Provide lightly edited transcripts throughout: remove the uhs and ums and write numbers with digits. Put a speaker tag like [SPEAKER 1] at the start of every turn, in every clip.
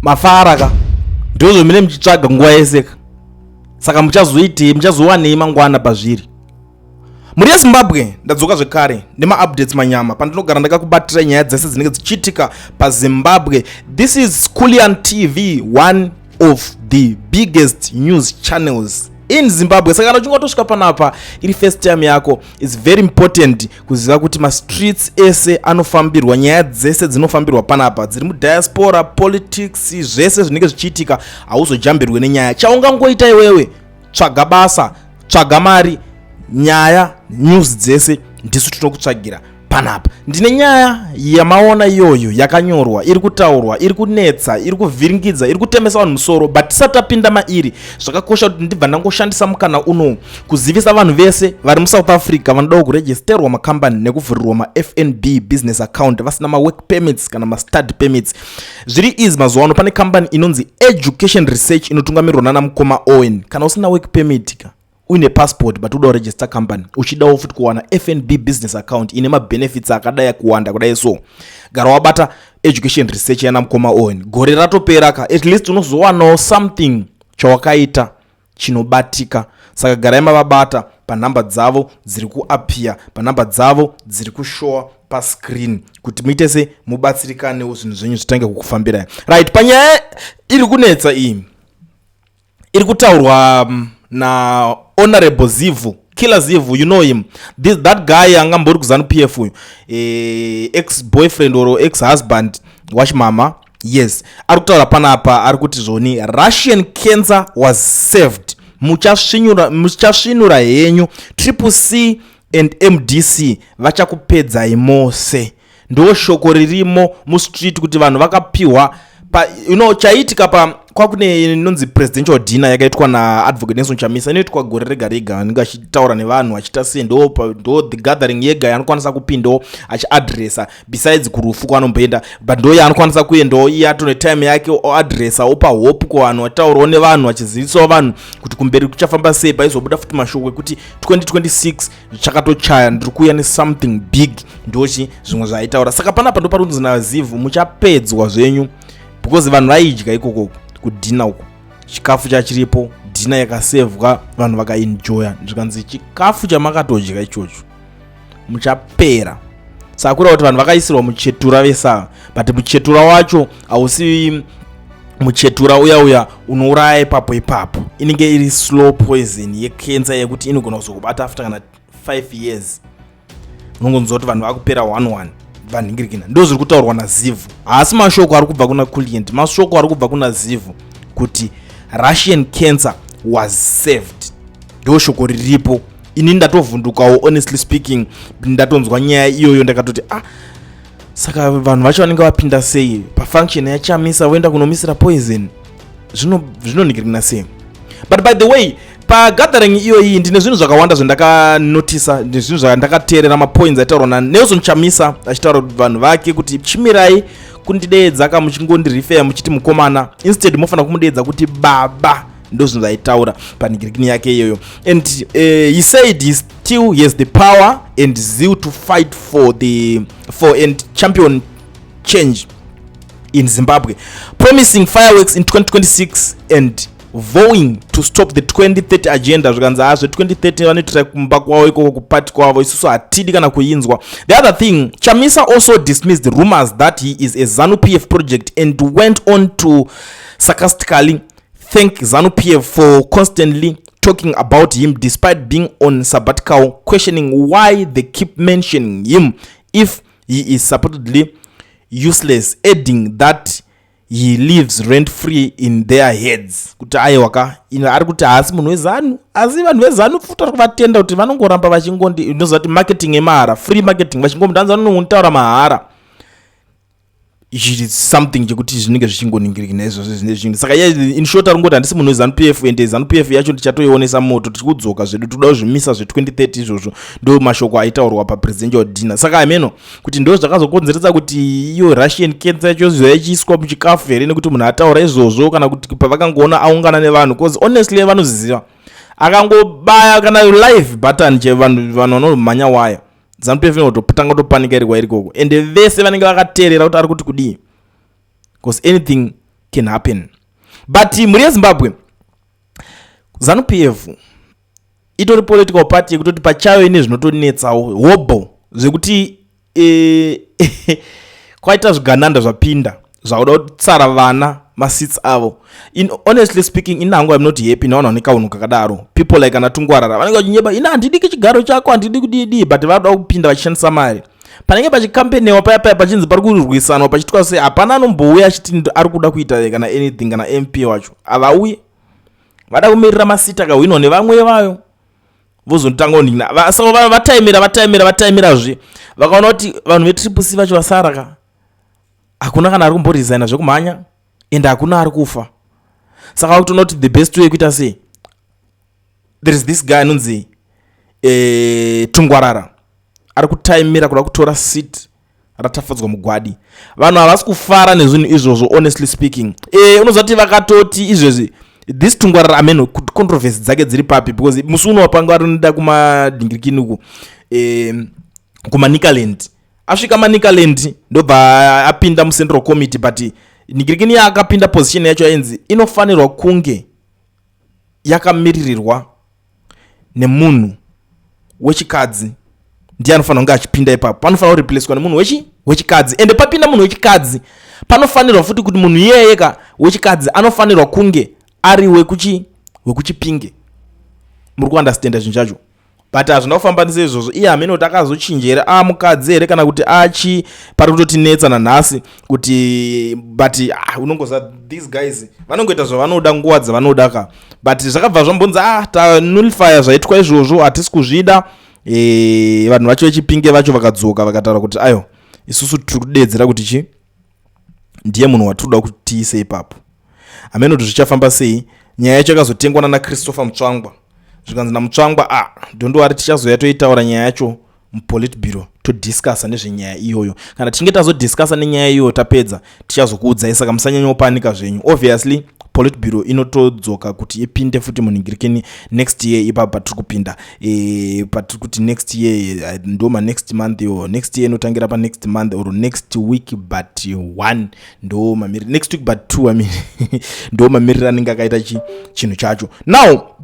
[SPEAKER 1] mafaraka ndizvo mine muchitsvaga nguva yese saka muchazowanei mangwana pazviri. Muri yeZimbabwe ndadzoka zvekare nema-updates manyama pandinogara ndakakubatira nyaya dzese dzinenge dzichiitika paZimbabwe. This is Kulian TV, one of the biggest news channels in Zimbabwe. Saka kana uchingatosvika panapa iri first time yako, it's very important kuziva kuti ma-streets ese anofambirwa, nyaya dzese dzinofambirwa panapa dziri mudiaspora, politics, zvese zvinenge zvichiitika hauzojambirwe nenyaya. Chaungangoita iwewe, tsvaga basa, tsvaga mari, nyaya news dzese ndisu tinokutsvagira panapa. Ndine nyaya yamaona iyoyo yakanyorwa, iri kutaurwa, iri kunetsa, iri kuvhiringidza, iri kutemesa vanhu musoro, but tisati tapinda mairi zvakakosha kuti ndibva ndangoshandisa mukana uno kuzivisa vanhu vese vari muSouth Africa vanoda kuregisterwa makambani nekuvhurirwa ma-FNB business account vasina ma-work permits kana ma-study permits. Zviri izi mazuva ano pane kambani inonzi Education Research inotungamirirwa nana mukoma Owen. Kana usina work permit uine passport but uda register company, uchidawo futi kuwana FNB business account ine ma-benefits akadai kuwanda kudai so, gara wabata Education Research yana mukoma Owen. Gore ratopera ka, at least unozowanawo something chawakaita chinobatika. Saka gara mavabata panhamba dzavo dziri kuappear, panhamba dzavo dziri kushowa pascreen kuti muite se mubatsirikanewo zvinhu zvenyu zvitange kukufambirai. Right, panyaya iri kunetsa iyi iri kutaurwa na Honorable Zivu, Killer Zivu, you know him. That guy angambori kuZANU-PF uyu, ex-boyfriend or ex-husband wachimama. Yes, ari kutaura panapa ari kuti zvoni Russian cancer was saved. Muchasvinura henyu CCC and MDC vachakupedzai mose. Ndo shoko ririmo mustreet kuti vanhu vakapiwa chaitika pa kwakune inonzi presidential dinner yakaitwa na advocate Nelson Chamisa, inoitwa gore rega rega, anenge achitaura nevanhu achita sei ndo the gathering yega yanokwanisa kupindawo achiadressa, besides kurufu kwanomboenda, but ndo yanokwanisa kuendawo iye atone time yake oadressa opa hope kuvanhu, ataurawo nevanhu achizivisawo vanhu kuti kumberi kuchafamba sei. Paizobuda futi mashoko ekuti 2026 zvichakatochaya, ndiri kuuya nesomething big, ndochi zvimwe zvaitaura. Saka panapa ndo parunzi naZivu muchapedzwa zvenyu because vanhu vaidya ikoko kudhina uko, chikafu chachiripo, dhina yakasevwa, vanhu vakaenjoya, ndikanzi chikafu chamakatodya ichocho muchapera. Saka kuri kuti vanhu vakaisirwa muchetura vesa, but muchetura wacho hausi muchetura uya unouraya ipapo, inenge iri slow poison yecancer yekuti inogona kuzokubata after kana 5 years. Unongonzwa kuti vanhu vakupera 1 vanhingirikina. Ndo zviri kutaurwa naZivu, haasi mashoko ari kubva kuna Kuliant, mashoko ari kubva kuna Zivu kuti Russian cancer was saved. Ndo shoko riripo. Ini ndatovhundukawo, honestly speaking, ndatonzwa nyaya iyoyo ndakatoti saka vanhu vacho vanenge vapinda sei pafunction yaChamisa voenda kunomisira poison, zvinoningirina sei. But by the way, pagathering iyoyi ndine zvinhu zvakawanda zvendakanotisa, zvinhu zvandakateerera mapoints aitaurwa naNelson Chamisa achitaura kuti vanhu vake kuti chimirai kundideedza ka muchingondirifeya muchiti mukomana, instead mofana kumudeedza kuti baba. Ndo zvinhu zvaitaura paningirikini yake iyoyo. And he said he still has the power and zeal to fight for and champion change in Zimbabwe, promising fireworks in 2026 and vowing to stop the 2030 agenda. Zvikanzi 2030 vanoitira kumba kwavo ikoko kupati kwavo, isusu hatidi kana kuinzwa. The other thing, Chamisa also dismissed the rumors that he is a ZANU-PF project and went on to sarcastically thank ZANU-PF for constantly talking about him despite being on sabbatical, questioning why they keep mentioning him if he is supposedly useless, adding that he lives rent free in their heads. Kuti aiwaka ari kuti haasi munhu weZANU, asi vanhu veZANU futa kuvatenda kuti vanongoramba vachingondi inozati marketing emahara, free marketing, vachingomudanza vanongotaura mahara. Ichi something chekuti zvinenge zvichingoningirika nezvo zvinhu. Saka in short arongoti handisi munhu weZANU-PF, ende ZANU-PF yacho tichatoionesa moto, tiri kudzoka zvedu, toda zvimisa zve2030 izvozvo. Ndo mashoko aitaurwa papresidential dinner. Saka ameno kuti ndo zvakazokonzeresa kuti iyo Russian cancer yacho zvaichiswa muchikafu here, nekuti munhu ataura izvozvo kana kuti pavakangoona aungana nevanhu, because honestly vanoziziva akangobaya kana live button chevanhu vanomhanya waya, ZANU-PF inototanga kutopanika iri kwairi koko, ende vese vanenge vakateerera kuti ari kuti kudii, because anything can happen. But muri yeZimbabwe ZANU-PF itori political party yekutoti pachayo ine zvinotonetsawo hobo zvekuti kwaita zvigananda zvapinda zvakuda kutsara vana maseats avo. Honestly speaking, inango I'm not happy naona unikaunhu kakadaro. People like anatungwarara vanenge vachinyeba ina handidi chigaro chako handidi kudidi, but vanoda kupinda vachishandisa mari. Panenge pachikampeniwa paya pachinzi pari kurwisanwa pachitwa sei hapana anombouya achiti ari kuda kuita kana anything kana MP wacho havauyi, vada kumirira masita akahwinwa nevamwe vayo vozotanga kunhina. Saka vataimirazve vakaona kuti vanhu vetriple C vacho vasaraka hakuna kana ari kumboresigna zvekumhanya ende hakuna ari kufa. Saka vakutoona kuti the best way kuita sei, there is this guy anonzi Tungwarara ari kutaimira kuda kutora seat ratafadzwa mugwadi. Vanhu havasi kufara nezvinhu izvozvo honestly speaking. Unoziva kuti vakatoti izvezvi this Tungwarara ameno controversy dzake dziri papi because musi uno wapanga arinoda kumadhingirikini uku kumanikaland. Asvika manikaland ndobva apinda mucentral committee, but ningirikini yaakapinda position yacho yainzi inofanirwa kunge yakamiririrwa nemunhu wechikadzi. Ndiye anofanira kunge achipinda ipapo, panofanira kureplacewa nemunhu wechikadzi. Ende papinda munhu wechikadzi panofanirwa futi kuti munhu iyeyeka wechikadzi anofanirwa kunge ari wekuchipinge. Muri kuunderstanda zvinhu zvacho, but hazvina kufamba neseizvozvo. Iye hamene kuti akazochinja here mukadzi here kana kuti pari kutotinetsa nanhasi kuti but unongoziva these guys vanongoita zvavanoda nguva dzavanoda ka, but zvakabva zvambonzi tanullifya zvaitwa izvozvo hatisi kuzvida. Vanhu vacho vechipinge vacho vakadzoka vakataura kuti ayo isusu tiri kudedzera kuti ndiye munhu watinoda kuti tiise ipapo. Hamene kuti zvichafamba sei. Nyaya yacho yakazotengwa nana Christopher Mutsvangwa, zvikanzi naMutsvangwa ndondowari tichazoya toitaura nyaya yacho mupolitbureau todiscassa nezvenyaya iyoyo. Kana tinge tazodiscassa nenyaya iyoyo tapedza tichazokuudzai, saka musanyanya kupanika zvenyu. Obviously politbureau inotodzoka kuti ipinde futi munhingirikini next year ipapo patiri kupinda patiri kuti next year ndoma next month yo next year inotangira pa next month or next week but 1 ndo mamirira next week but 2 I mean ndo mamirira anenge akaita chinhu chacho. Now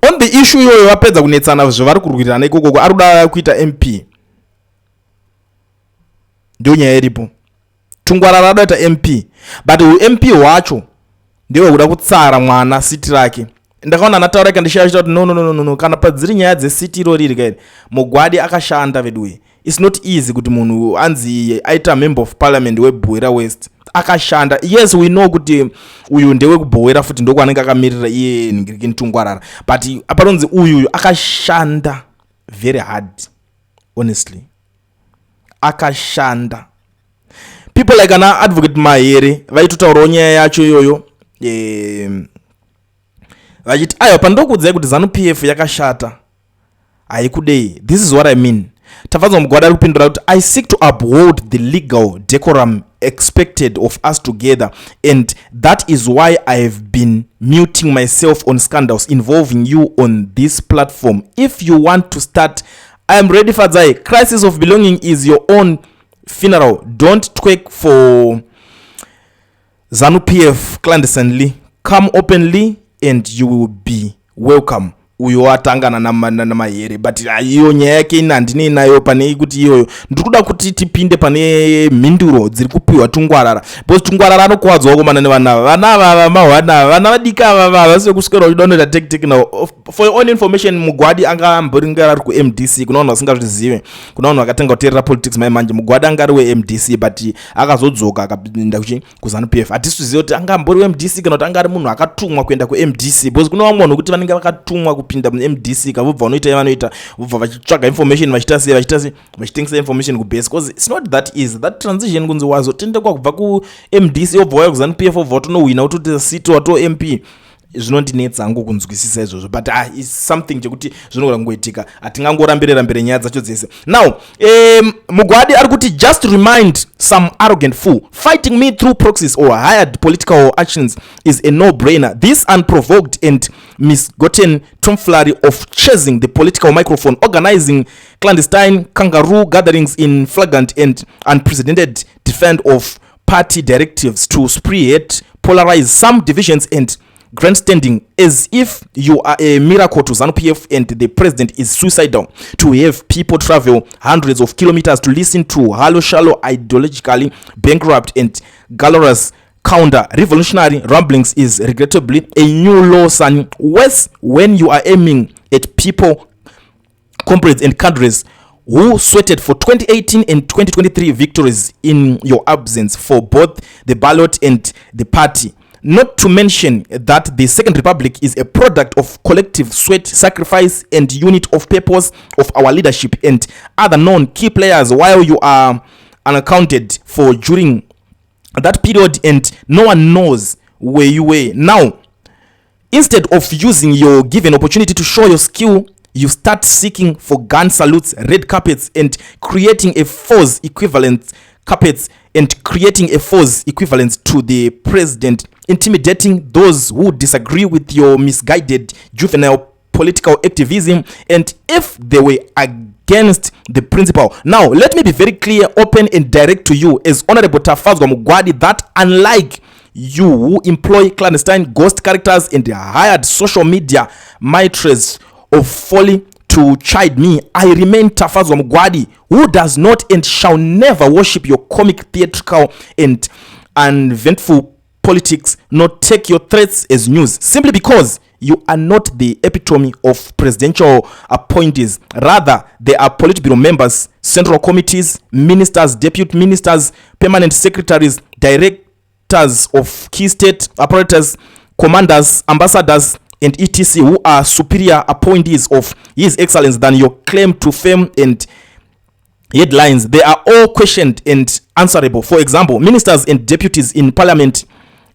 [SPEAKER 1] on the issue iyoyo vapedza kunetsana zvavari kurwirirana ikoko ari kuda kuita MP, ndio nyaya iripo. Tungwarara adaita MP, but MP wacho ndiwe kuda kutsara mwana siti rake. Ndakaona anataura kandishayachita kuti no kana padziri nyaya dzesiti irori kairi mugwadi akashanda vedwe. It's not easy kuti munhu anzi aita member of parliament weBhoera West akashanda. Yes, we know kuti uyu ndewe kuBhoera futi ndoko anenge akamirira iye ningirikini Tungwarara, but aparonzi uyu akashanda very hard honestly, akashanda. People like ana advocate Mahere vaitotaurawo nyaya yacho iyoyo vachiti ayo pandokuudzai kuti ZANU-PF yakashata haikudei. This is what I mean. Tafadzwa mugwada ari kupindura kuti I seek to uphold the legal decorum expected of us together, and that is why I have been muting myself on scandals involving you on this platform. If you want to start, I am ready for that. Crisis of belonging is your own funeral. Don't twerk for ZANU-PF clandestinely. Come openly and you will be welcome. Uyo watangana na Mahere, but iyo nyaya yake ina handine nayo pane kuti iyoyo ndikuda kuti tipinde pane mhinduro dziri kupiwa Tungwarara, because Tungwarara anokuwadzwa komana nevana mahwana vana vadika vasi kuswera uchidonoita tactic now. For your own information, mugwadi anga amboringa ari kuMDC, kuna vanhu vasingazvizive, kuna vanhu vakatanga kuteerera politics manje mugwadi anga ari weMDC but akazodzoka akapinda kuZANU-PF. Hatisi kuziva kuti anga ambori weMDC kana kuti anga ari munhu akatumwa kuenda kuMDC, because kuna vamwe vanhu kuti vanenge vakatumwa kupinda muMDC kavobva vanoita yavanoita vobva vachitsvaga information vachitengesa information kubase, because it's not that easy that transition kunzi wazotendekwa kubva kuMDC wobva wauya kuZANU-PF wobva watonohwina wototi seat wato MP. Zvinondinetsa hangu kunzwisisa izvozvo, but is something chekuti zvinogona kungoitika, hatingangorambire nyaya dzacho dzese. Now mugwadi ari kuti just remind some arrogant fool fighting me through proxies or hired political actions is a no-brainer. This unprovoked and misgotten tomfoolery of chasing the political microphone, organizing clandestine kangaroo gatherings in flagrant and unprecedented defense of party directives to spearhead, polarize some divisions and grandstanding as if you are a miracle to ZANU-PF and the president is suicidal to have people travel hundreds of kilometers to listen to shallow, ideologically bankrupt and galorous counter-revolutionary ramblings is regrettably a new law, son. Worse, when you are aiming at people, comrades and cadres who sweated for 2018 and 2023 victories in your absence for both the ballot and the party. Not to mention that the Second Republic is a product of collective sweat, sacrifice, and unit of purpose of our leadership and other known key players, while you are unaccounted for during that period and no one knows where you were. Now, instead of using your given opportunity to show your skill, you start seeking for gun salutes, red carpets, and creating a force equivalent to the president, intimidating those who disagree with your misguided juvenile political activism, and if they were against the principle. Now, let me be very clear, open, and direct to you as Honorable Tafasui, that unlike you who employ clandestine ghost characters and hired social media maîtres of folly to chide me, I remain Tafasui, who does not and shall never worship your comic, theatrical, and uneventful politics, nor take your threats as news, simply because you are not the epitome of presidential appointees. Rather, they are Politburo members, central committees, ministers, deputy ministers, permanent secretaries, directors of key state apparatus, commanders, ambassadors, and etc., who are superior appointees of His Excellency than your claim to fame and headlines. They are all questioned and answerable. For example, ministers and deputies in parliament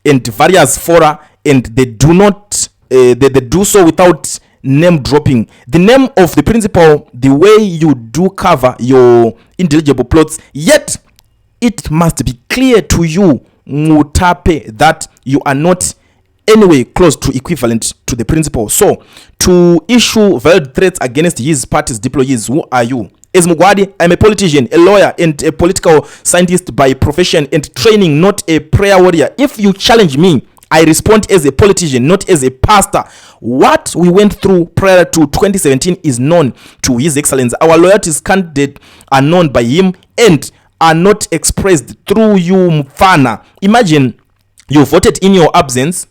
[SPEAKER 1] and various fora, and they do not they do so without name dropping the name of the principal, the way you do cover your intelligible plots. Yet it must be clear to you, Mutape, that you are not anyway close to equivalent to the principal. So to issue veiled threats against his party's deployees, who are you? As Mugwadi, I'm a politician, a lawyer, and a political scientist by profession and training, not a prayer warrior. If you challenge me, I respond as a politician, not as a pastor. What we went through prior to 2017 is known to His Excellency. Our loyalties candidate are known by him and are not expressed through you, Mfana. Imagine you voted in your absence.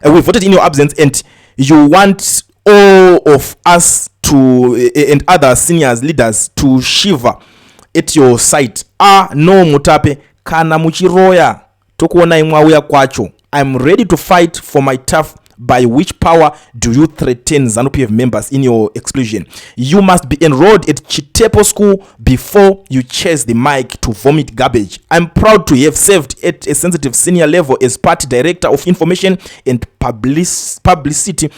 [SPEAKER 1] We voted in your absence, and you want all of us to and other seniors leaders to shiver at your side. No, Mutape, kana muchiroya tokuona imwauya kwacho. I'm ready to fight for my turf. By which power do you threaten ZANU-PF members in your exclusion? You must be enrolled at Chitepo School before you chase the mic to vomit garbage. I'm proud to have served at a sensitive senior level as party director of information and publicity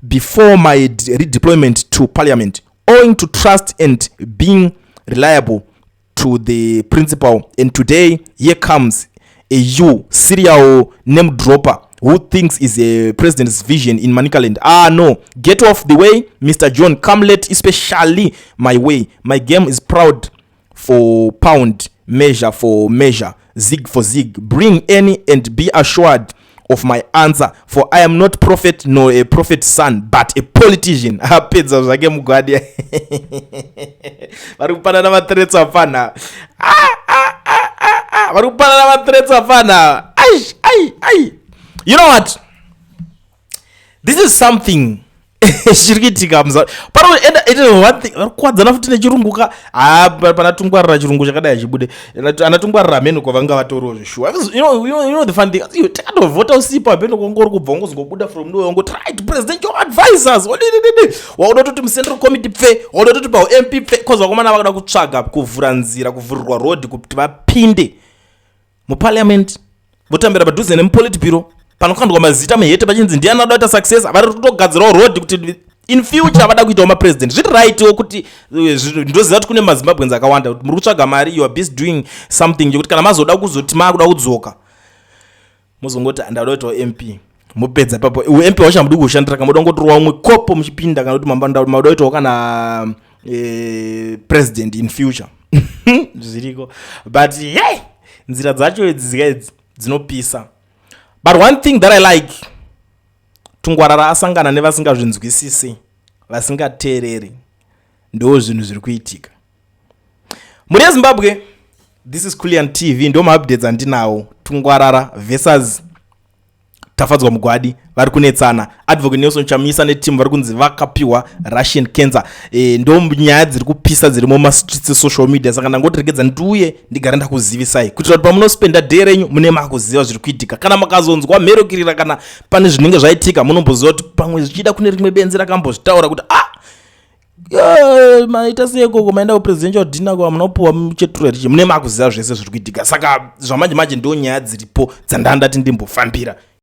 [SPEAKER 1] before my redeployment to parliament, owing to trust and being reliable to the principal. And today, here comes a serial name dropper who thinks is a president's vision in Manicaland. No, get off the way, Mr. John. Come late, especially my way. My game is proud for pound, measure for measure, zig for zig. Bring any and be assured of my answer, for I am not prophet nor a prophet's son, but a politician. Pizza zake mugwadi. Varupana na matreats afana. Varupana na matreats afana. Ai. You know what? This is something shirikitika mza. Paro one thing kwadza nafuti nechirunguka panatungwarira chirungu chakadai chibude anatungwarira meno kwavanga vatoro sure. You know the fun thing, you takandovhota usipa peno kongori kubva ngozobuda from nowhere ngo try to presidential advisors waudototi mu central committee pfe waudototi pa MP pfe cause vakomana vakada kutsvaga kuvhura nzira kuvhurirwa road kuti vapinde mu parliament votambira padhuze nemupolitburo panokandwa mazita mehete pachinzi ndiani anoita success avari kutogadzirawo road kuti in future vada kuitawo mapresident. Zviri right kuti ndoziva kuti kune mazimbabweans akawanda kuti muri kutsvaga mari, you are busy doing something yekuti kana mazoda kuzoti makuda kudzoka muzongoti ndauda kuitawo MP mupedza papo MP wacho hamudi kushandira kana muda kungotorwa umwe kopo muchipinda kana kuti mauda kuitawo kana president in future zviriko but hey nzira dzacho idzi dzinopisa. But one thing that I like, tungwarara asangana nevasingazvinzwisisi, vasingateereri, ndo zvinhu zviri kuitika. Muri yeZimbabwe, this is Kulian TV, ndo maupdates andinawo. Tungwarara versus Tafasui mugwadi vari kunetsana. Advocate Nelson Chamisa netimu vari kunzi vakapiwa Russian cancer. Ndo nyaya dziri kupisa dziri mumastreets esocial media. Saka ndangoti regedza ndiuye ndigare ndakuzivisai kuitira kuti pamunospenda day renyu mune makuziva zviri kuitika. Kana makazonzwa mherokirira kana pane zvinenge zvaitika munomboziva kuti pamwe zvichida kune rimwe benzi rakambozvitaura kuti maita seiko maenda kupresidential dinner kwa munopuwa muchetura richi mune makuziva zvese zviri kuitika. Saka zvamanje manje ndo nyaya dziripo dzandandati ndimbofambira.